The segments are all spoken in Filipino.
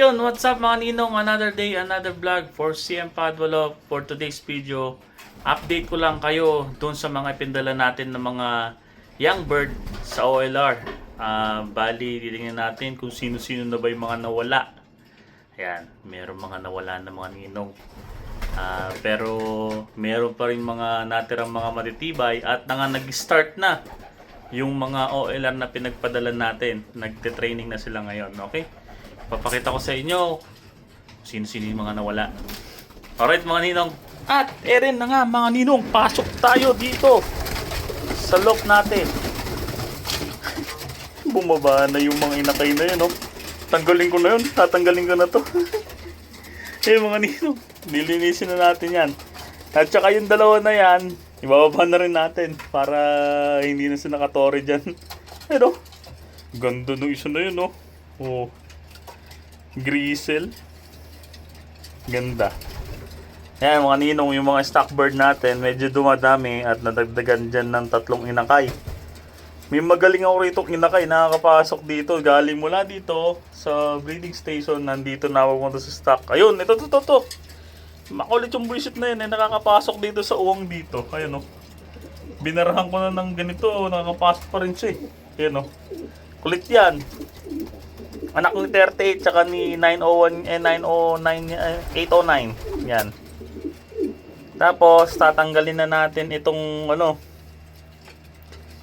ayun, what's up mga ninong? Another day, another vlog for CM Padwalo. For today's video, update ko lang kayo dun sa mga ipindala natin ng mga young bird sa OLR. Bali, titingnan natin kung sino-sino na ba yung mga nawala. Ayan, meron mga nawala na mga ninong. Pero meron pa rin mga natirang mga matitibay at nag-start na yung mga OLR na pinagpadala natin. Nagte-training na sila ngayon, okay? Papakita ko sa inyo sino-sino yung mga nawala. Alright mga ninong. At eren na nga mga ninong, pasok tayo dito sa lock natin. Bumaba na yung mga inakay na yun, no? Tanggalin ko na yun, tatanggalin ko na to. Mga ninong, nilinisin na natin yan. At saka yung dalawa na yan, ibababa na rin natin para hindi na sila nakatore dyan. Pero, ganda nung isa na yun, no? Oh. Grisel. Ganda. Yan mga ninong, yung mga stock bird natin medyo dumadami at nadagdagan dyan ng 3 inakay. May magaling ako rito inakay, nakakapasok dito galing mula dito sa breeding station, nandito na pupunta sa stock. Ayun, ito. Makulit yung buisit na yun, nakakapasok dito sa uwang dito. Ayun, oh. Binarahan ko na ng ganito, nakakapasok pa rin siya. Ayun, oh. Kulit yan. Anak ni 38 tsaka ni 909 809. Yan. Tapos tatanggalin na natin itong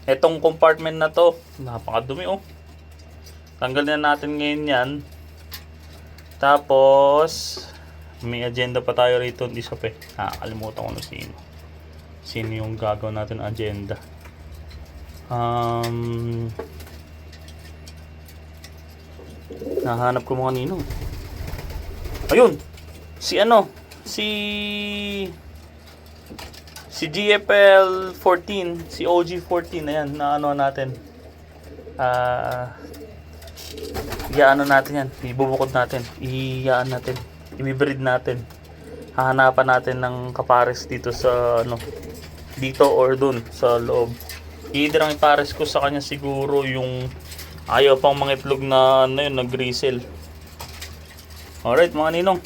itong compartment na to. Napakadumi, oh. Tanggalin na natin ngayon 'yan. Tapos may agenda pa tayo rito, isa pa. Kalimutan ko na sino. Sino yung gagawin natin agenda. Nahanap ko mga ninong. Ayun. Si GFL 14, si OG 14 ayan, na natin. Natin yan. Ibubukod natin. Natin. Ibibreed natin. Hahanapan natin ng kapares dito sa dito or dun sa loob. Either ang ipares ko sa kanya siguro yung ayaw pang mga itlog na nag-grisel. Alright mga ninong.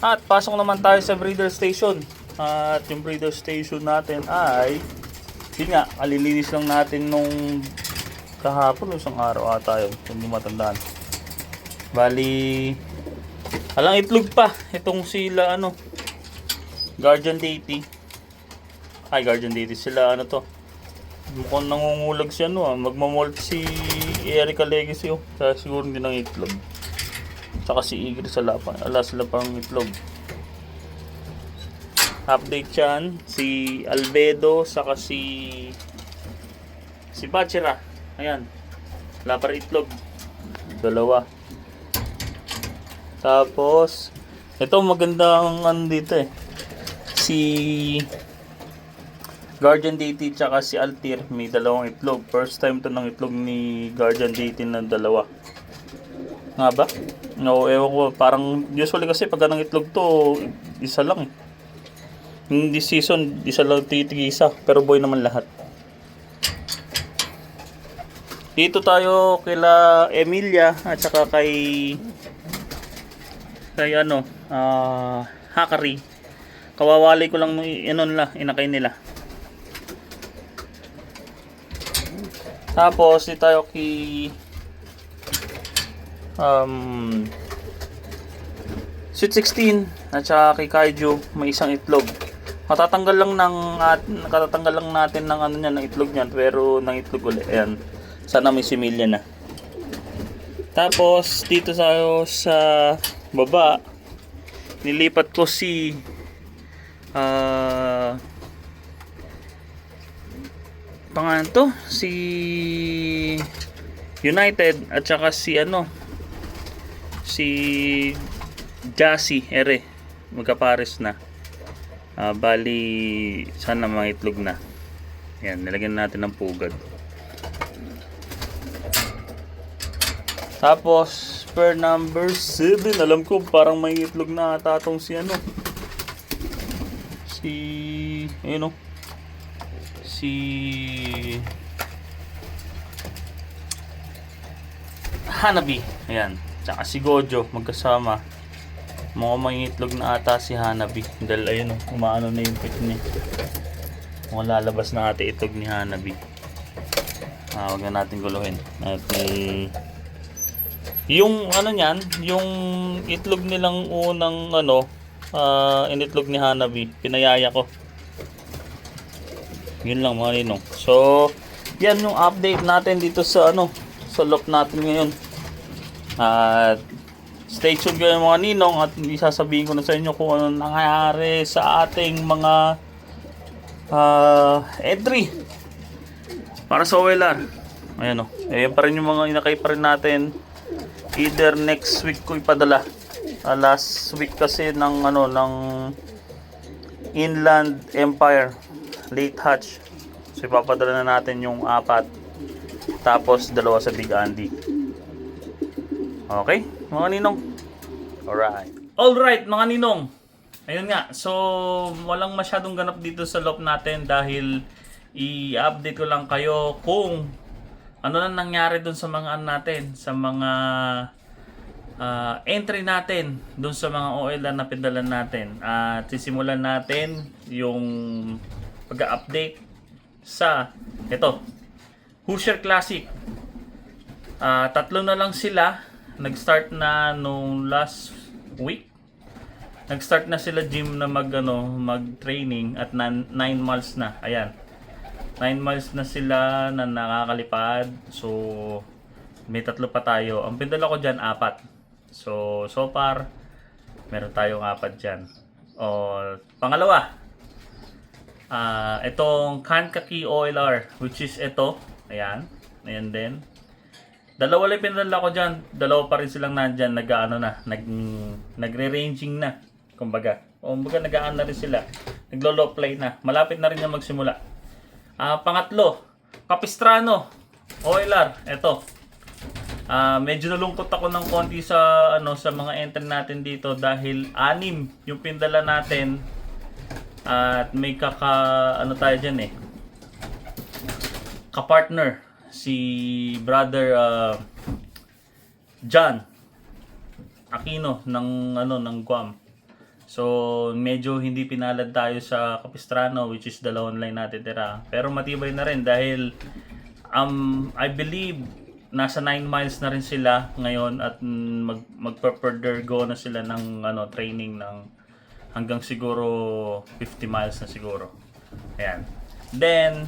At pasok naman tayo sa breeder station. At yung breeder station natin ay yun nga, kalilinis lang natin nung kahapon o isang araw ata yun, kung di matandaan. Bali alang itlog pa itong sila Guardian Deity. Guardian Deity sila to. Mukhang nangungulag siya magmamolt si Erica Legacy kaya siguro hindi ng itlog. Tsaka si Igor sila pang itlog. Update yan si Albedo saka si Bachira. Ayan, wala pa rin itlog, 2. Tapos ito magandang dito si Guardian Deity tsaka si Altir, may 2 itlog. First time to ng itlog ni Guardian Deity ng 2. Nga ba? No, ewan ko. Parang usually kasi pag ng itlog to, isa lang. This season, isa lang titigisa. Pero boy naman lahat. Dito tayo kila Emilia at saka kay Hakari. Kawawali ko lang inakay nila. Tapos dito tayo kay Sweet 16 at saka kay Kaiju, may isang itlog. Katatanggal lang natin ng ng itlog niyan, pero ng itlog ulit. Ayan. Sana may similya na. Tapos dito tayo sa baba, nilipat ko si pangalan to, si United at saka si Jassy ere, magkapares na. Bali sana mga itlog na. Yan, nilagyan natin ng pugad. Tapos per number 7, alam ko parang may itlog na ata tong si Hanabi. Ayan. tsaka si Gojo magkasama. Mukhang may itlog na ata si Hanabi. Dahil ayun o, umaano na yung pit niya. Mukhang lalabas na ate itlog ni Hanabi. Huwag na natin guluhin. At yung ano niyan, yung itlog nilang unang ano, initlog ni Hanabi, pinayaya ko. Yun lang mga ninong. So, yan yung update natin dito sa ano, sa loop natin ngayon. At stay tuned kayo mga ninong at isasabihin ko na sa inyo kung ano nangyayari sa ating mga entry para sa OLR. Ayan o. Ayan pa rin yung mga inakay pa rin natin. Either next week ko ipadala. Last week kasi ng ano ng Inland Empire late hatch. So ipapadala na natin yung 4. Tapos 2 sa Big Andy. Okay, mga ninong. Alright, mga ninong. Ayun nga. So walang masyadong ganap dito sa loop natin dahil i-update ko lang kayo kung ano na nangyari dun sa mga natin, sa mga entry natin dun sa mga OLR na pindalan natin. At sisimulan natin yung pag-update sa ito, Hoosier Classic. 3 na lang sila. Nag-start na nung last week. Nag-start na sila gym na mag-training at 9 miles na. Ayan. 9 miles na sila na nakakalipad. So, may 3 pa tayo. Ang pindala ko dyan, 4. So far, meron tayong 4 dyan. Pangalawa, itong Kankakee OLR, which is ito. Ayan. Ayan din. 2 lang pinadala ko dyan. 2 pa rin silang nandyan. Nagre-ranging na. Kumbaga, nag-aan na rin sila. Naglo-low play na. Malapit na rin yung magsimula. Pangatlo, Capistrano OLR. Ito. Medyo nalungkot ako ng konti sa sa mga entry natin dito dahil 6 yung pindala natin. At may tayo diyan ka-partner si brother John Aquino ng Guam. So medyo hindi pinalad tayo sa Capistrano, which is 2 online natin tira. Pero matibay na rin dahil I believe nasa 9 miles na rin sila ngayon at magpa-further go na sila ng training ng hanggang siguro 50 miles na siguro. Ayan. Then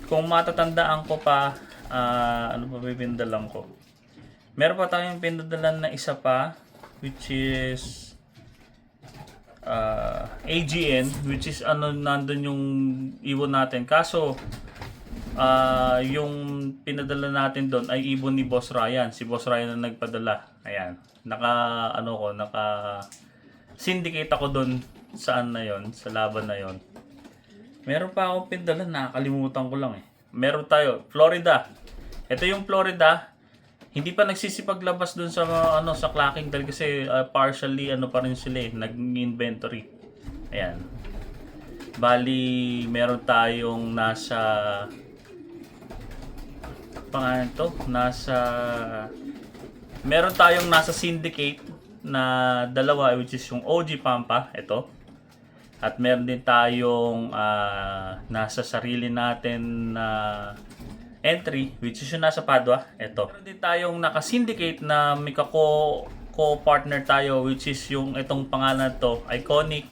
kung matatandaan ko pa, ano pa pipindalan ko? Meron pa tayong pinadalan na isa pa, which is AGN, which is nandun yung ibon natin. Kaso yung pinadala natin doon ay ibon ni Boss Ryan. Si Boss Ryan na nagpadala. Ayan. Syndicate ako doon sa laban na yon. Meron pa akong pinadala, nakakalimutan ko lang Meron tayo, Florida. Ito yung Florida. Hindi pa nagsisipaglabas doon sa sa clacking dahil kasi partially pa rin sila nag-inventory. Ayan. Bali, meron tayong meron tayong nasa syndicate na 2, which is yung OG Pampa, ito. At meron din tayong nasa sarili natin na entry, which is yung nasa Padua, ito. Meron din tayong naka-syndicate na may co-partner tayo, which is yung itong pangalan to, Iconic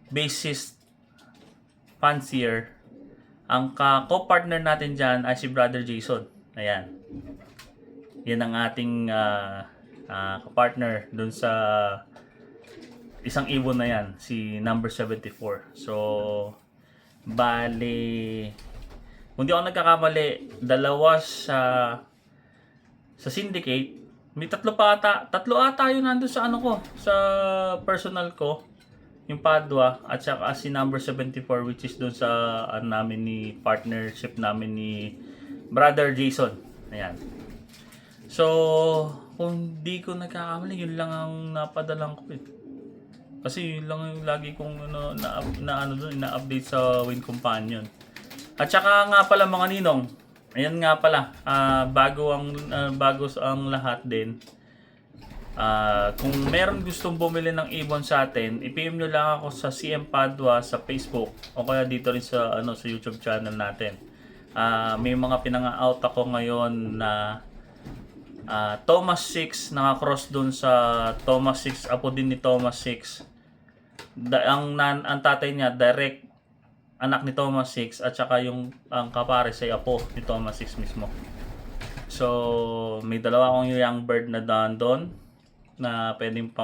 Bassist Fancier. Ang co-partner natin dyan ay si Brother Jason. Ayan. Yan ang ating partner dun sa isang ibon na yan, si number 74. So, bali, kung di ako nagkakamali, 2 sa syndicate. May 3 pa ata. 3 ata yun nandun sa sa personal ko. Yung Padua at saka si number 74, which is dun sa namin ni partnership namin ni Brother Jason. Ayan. So, kung di ko nagkakamali, yun lang ang napadalang ko Kasi yun lang yung lagi kong na-update sa Win Companion. At saka nga pala mga ninong, ayan nga pala, bago ang lahat din, Kung meron gustong bumili ng ibon sa atin, i-PM nyo lang ako sa CM Padua sa Facebook o kaya dito rin sa sa YouTube channel natin. May mga pinanga-out ako ngayon na Thomas 6, naka-cross dun sa Thomas 6, apo din ni Thomas 6. Ang tatay niya direct anak ni Thomas 6 at saka ang kapares ay apo ni Thomas 6 mismo. So, may dalawa akong young bird na doon na pwedeng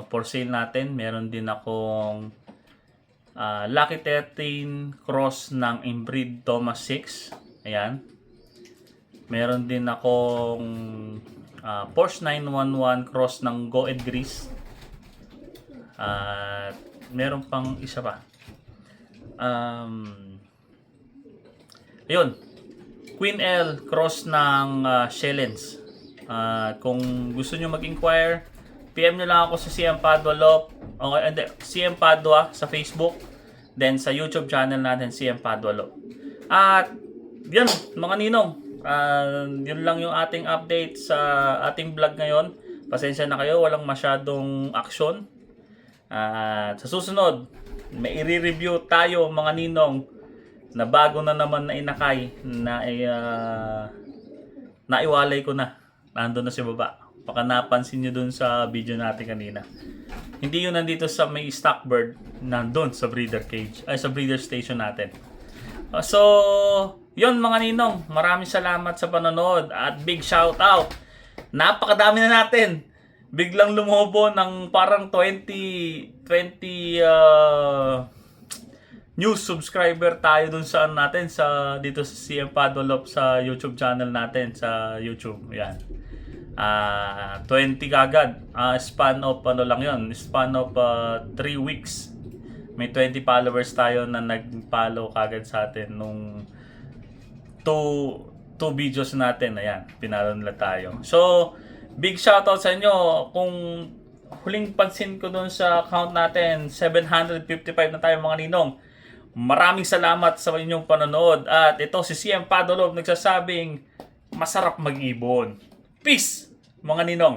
for sale natin. Meron din akong Lucky 13 cross ng inbreed Thomas 6. Ayan. Meron din akong Porsche 911 cross ng Go Ed Grease. At meron pang isa pa. Ayun. Queen L cross ng Shellens. Kung gusto nyo mag-inquire, PM nyo lang ako sa CM Padua Lop. Okay, hindi, CM Padua sa Facebook. Then sa YouTube channel natin, CM Padua Lop. At yun, mga ninong. Yun lang yung ating update sa ating vlog ngayon. Pasensya na kayo, walang masyadong action. Sa susunod, may i-review tayo mga ninong na bago na naman na inakay na naiwalay ko na. Nandun na si baba. Baka napansin nyo dun sa video natin kanina. Hindi yun nandito sa may stock bird, nandun sa breeder cage, ay sa breeder station natin. So, yun mga ninong, maraming salamat sa panonood at big shout out. Napakadami na natin. Biglang lumobo ng parang 20 new subscriber tayo dun sa natin sa dito sa CM Padua Lop sa YouTube channel natin sa YouTube. Yan. 20 kagad. Span of lang yun. Span of 3 weeks. May 20 followers tayo na nag-follow kagad sa atin nung two videos natin. Ayan, pinalo nila tayo. So, big shoutout sa inyo. Kung huling pansin ko dun sa account natin, 755 na tayo mga ninong. Maraming salamat sa inyong panonood. At ito si CM Padua Lop nagsasabing masarap mag-ibon. Peace mga ninong.